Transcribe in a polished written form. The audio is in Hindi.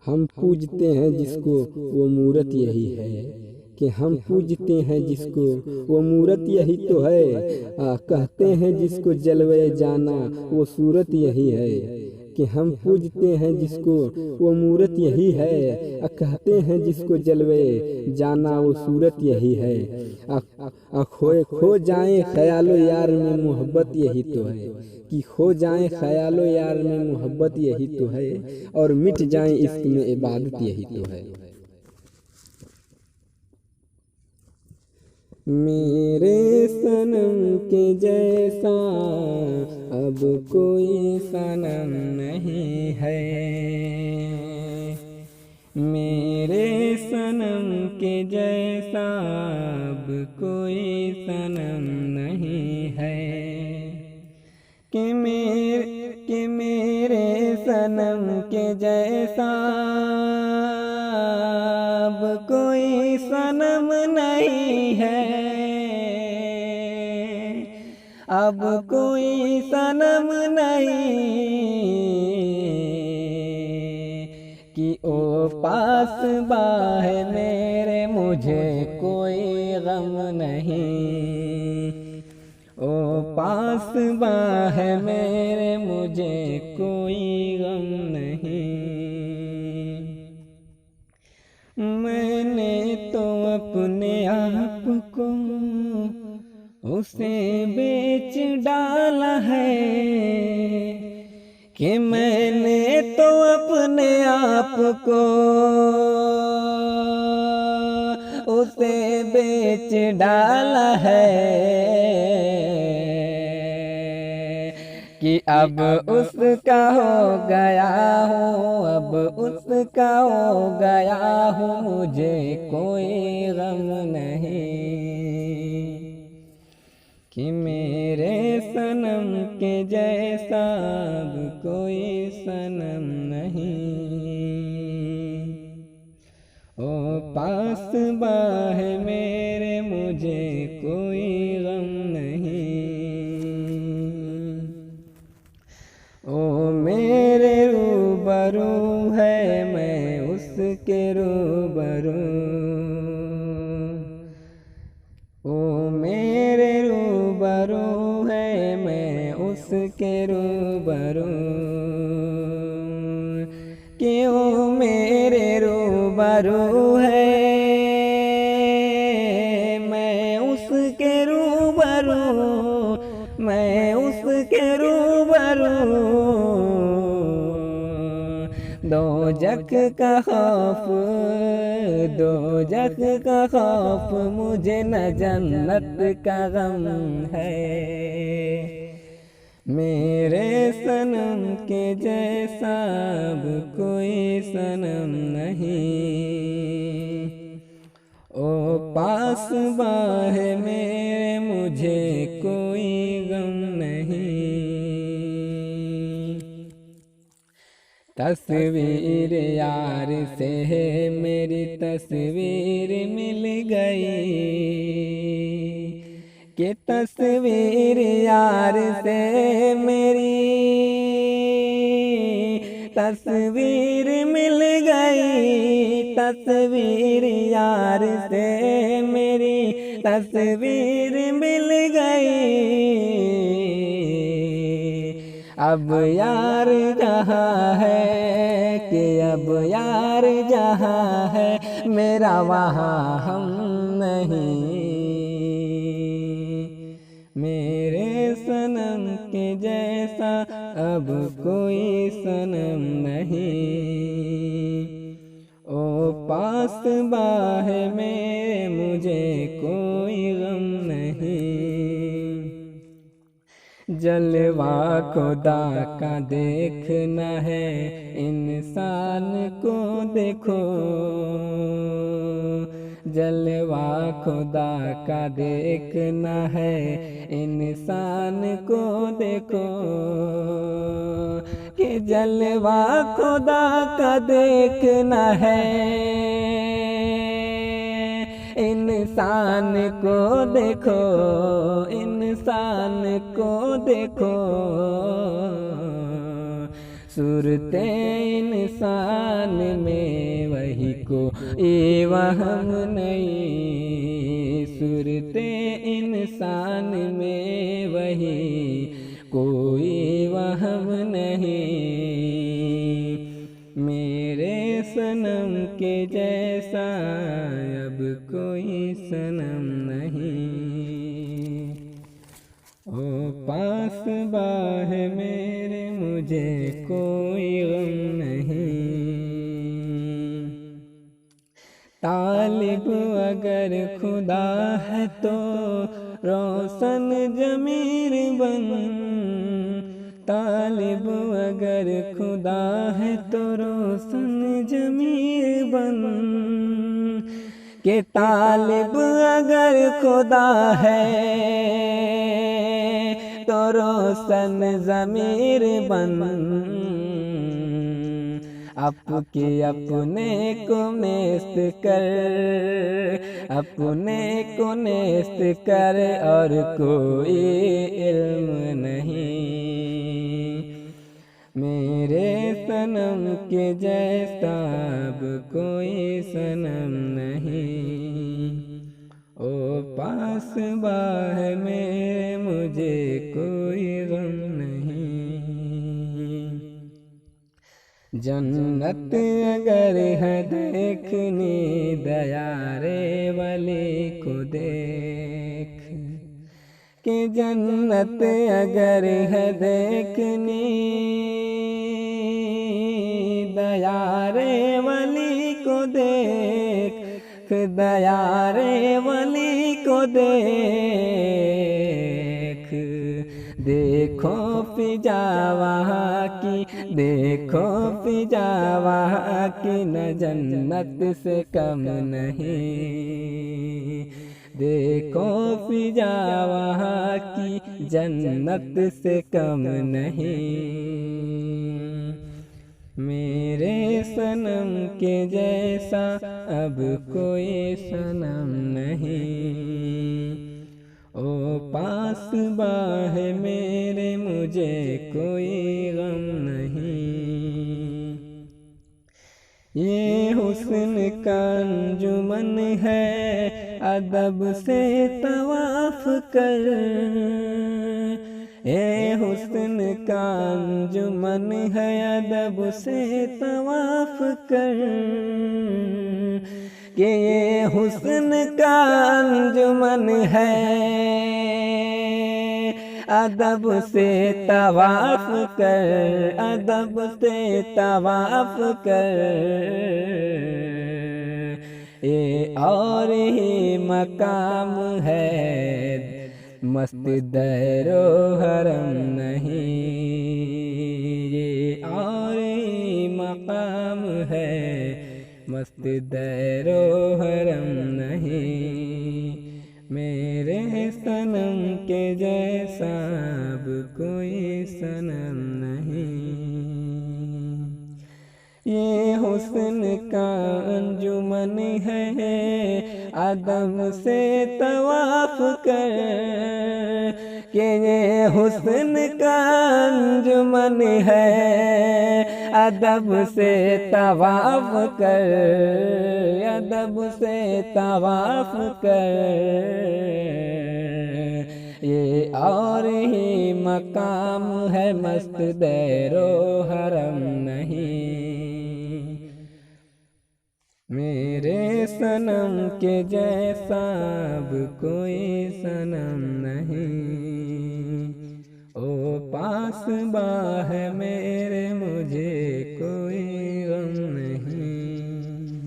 हम पूजते हैं जिसको वो मूरत यही है, कि हम पूजते हैं जिसको वो मूरत यही तो है। कहते हैं जिसको जलवे जाना वो सूरत यही है, कि हम पूजते हैं जिसको वो मूरत यही है। कहते हैं जिसको जलवे जाना वो सूरत यही है। खोए खो जाए ख्यालो यार में मोहब्बत यही तो है, कि खो जाए ख्यालो यार में मोहब्बत यही तो है, और मिट जाए इश्क में इबादत यही तो है। मेरे सनम के जैसा अब कोई सनम नहीं है, मेरे सनम के जैसा अब कोई सनम नहीं है, कि मेरे सनम के जैसा अब कोई सनम नहीं है, अब कोई सनम नहीं, कि ओ पास बाह मेरे मुझे कोई गम नहीं, ओ पास बाह मेरे मुझे कोई गम नहीं। मैंने तो अपने आप को उसे बेच डाला है, कि मैंने तो अपने आप को उसे बेच डाला है, कि अब उसका हो गया हूँ, अब उसका हो गया हूँ, मुझे कोई गम नहीं, कि मेरे सनम के जैसा अब कोई सनम नहीं। ओ पास बाह मेरे मुझे कोई गम नहीं, ओ मेरे रूबरू है मैं उसके रूबरू, ओ मेरे रूबरू है मैं उसके रूबरू, क्यों मेरे रूबरू है मैं उसके रूबरू, मैं उसके रूबरू, दोजख का खौफ, दोजख का खौफ मुझे न जन्नत का गम है, मेरे सनम के जैसा अब कोई सनम नहीं, ओ पास बाह मेरे मुझे कोई गम नहीं। तस्वीर यार से मेरी तस्वीर मिल गई, कि तस्वीर यार से मेरी तस्वीर मिल गई, तस्वीर यार से मेरी तस्वीर मिल गई, अब यार जहाँ है, कि अब यार जहाँ है मेरा वहाँ हम नहीं, मेरे सनम के जैसा अब कोई सनम नहीं, ओ पास बाह में मुझे कोई गम नहीं। जलवा खुदा का देखना है इंसान को देखो, जलवा खुदा का देखना है इंसान को देखो, कि जलवा खुदा का देखना है इंसान को देखो, इंसान को देखो, सूरते इंसान इंसान में वही को ये वहम नहीं, सूरते इंसान में वही कोई वहम नहीं। मेरे सनम के जैसा अब कोई सनम नहीं। ओ पास बाह मेरे मुझे कोई गम नहीं। तालिब अगर खुदा है तो रोशन जमीर बन, तालिब अगर खुदा है तो रोशन जमीर बन, के तालिब अगर खुदा है तो रोशन ज़मीर बन। आपके अपने को नेस्त कर, अपने को नेस्त कर और कोई इल्म नहीं। मेरे सनम के जैसा अब कोई सनम नहीं। ओ पास बाह में मुझे कोई गम नहीं। जन्नत अगर है देखनी दयारे वाले को देख, कि जन्नत अगर है देखनी दयारे वाली को देख, दयारे वाली को देख। देखो फिजा वहाँ की, देखो फिजा वहाँ की न जन्नत से कम नहीं। देखो फिजा वहाँ की जन्नत से कम नहीं। मेरे सनम के जैसा अब कोई सनम नहीं। ओ पास बाह मेरे मुझे कोई गम नहीं। ये हुस्न का अंजुमन है अदब से तवाफ कर, ये हुस्न का अंजुमन है अदब से तवाफ कर, कि ये हुस्न का अंजुमन है अदब से तवाफ कर, अदब से तवाफ कर। ये और ही मकाम है मस्त दैरो हरम नहीं। ये और ही मकाम है मस्त दैरो हरम नहीं। मेरे सनम के जैसा अब कोई सनम नहीं। ये हुस्न का अंजुमन है आदम से तवाफ कर, कि ये हुस्न का अंजुमन है अदब से तवाफ कर, अदब से तवाफ कर। ये और ही मकाम है मस्त दैरो हरम नहीं। मेरे सनम के जैसा अब कोई सनम नहीं। ओ पास बाह में